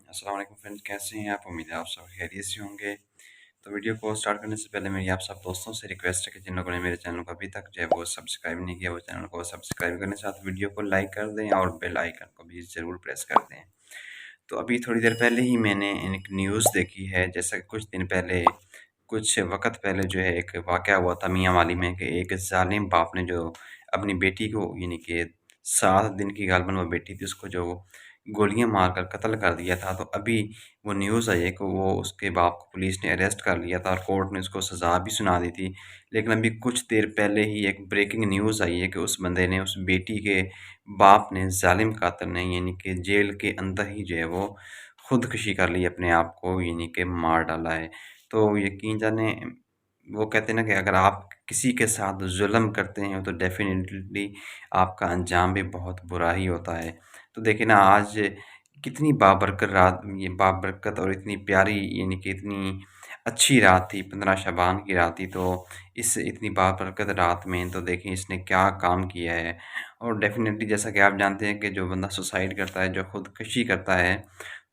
السلام علیکم فرینڈ، کیسے ہیں آپ؟ امید ہے آپ سب خیریت سے ہوں گے۔ تو ویڈیو کو سٹارٹ کرنے سے پہلے میری آپ سب دوستوں سے ریکویسٹ ہے کہ جن لوگوں نے میرے چینل کو ابھی تک جو ہے وہ سبسکرائب نہیں کیا، وہ چینل کو سبسکرائب کرنے کے ساتھ ویڈیو کو لائک کر دیں اور بیل آئیکن کو بھی ضرور پریس کر دیں۔ تو ابھی تھوڑی دیر پہلے ہی میں نے ایک نیوز دیکھی ہے، جیسا کہ کچھ دن پہلے کچھ وقت پہلے جو ہے ایک واقعہ ہوا تھا میاں والی میں، کہ ایک ظالم باپ نے جو اپنی بیٹی کو، یعنی کہ 7 دن کی غالباً وہ بیٹی تھی، اس کو جو گولیاں مار کر قتل کر دیا تھا۔ تو ابھی وہ نیوز آئی ہے کہ وہ اس کے باپ کو پولیس نے اریسٹ کر لیا تھا اور کورٹ نے اس کو سزا بھی سنا دی تھی۔ لیکن ابھی کچھ دیر پہلے ہی ایک بریکنگ نیوز آئی ہے کہ اس بندے نے، اس بیٹی کے باپ نے، ظالم قاتل نے، یعنی کہ جیل کے اندر ہی جو ہے وہ خودکشی کر لی، اپنے آپ کو یعنی کہ مار ڈالا ہے۔ تو یقین جانیں، وہ کہتے ہیں نا کہ اگر آپ کسی کے ساتھ ظلم کرتے ہیں تو ڈیفینیٹلی آپ کا انجام بھی بہت برا ہی ہوتا ہے۔ تو دیکھیں نا، آج کتنی بابرکت رات، یہ بابرکت اور اتنی پیاری، یعنی کہ اتنی اچھی رات تھی، 15 شعبان کی رات تھی۔ تو اس اتنی بابرکت رات میں تو دیکھیں اس نے کیا کام کیا ہے۔ اور ڈیفینیٹلی جیسا کہ آپ جانتے ہیں کہ جو بندہ سوسائڈ کرتا ہے، جو خودکشی کرتا ہے،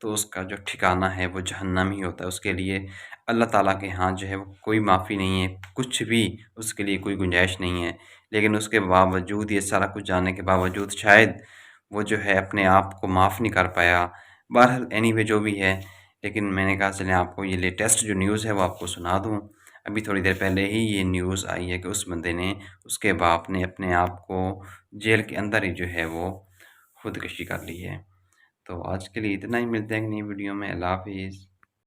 تو اس کا جو ٹھکانہ ہے وہ جہنم ہی ہوتا ہے۔ اس کے لیے اللہ تعالیٰ کے ہاں جو ہے وہ کوئی معافی نہیں ہے، کچھ بھی اس کے لیے کوئی گنجائش نہیں ہے۔ لیکن اس کے باوجود، یہ سارا کچھ جاننے کے باوجود، شاید وہ جو ہے اپنے آپ کو معاف نہیں کر پایا۔ بہرحال اینی وے جو بھی ہے، لیکن میں نے کہا چلیں آپ کو یہ لیٹسٹ جو نیوز ہے وہ آپ کو سنا دوں۔ ابھی تھوڑی دیر پہلے ہی یہ نیوز آئی ہے کہ اس بندے نے، اس کے باپ نے اپنے آپ کو جیل کے اندر ہی جو ہے وہ خودکشی کر لی ہے۔ تو آج کے لیے اتنا ہی، ملتے ہیں ایک نئی ویڈیو میں۔ اللہ حافظ۔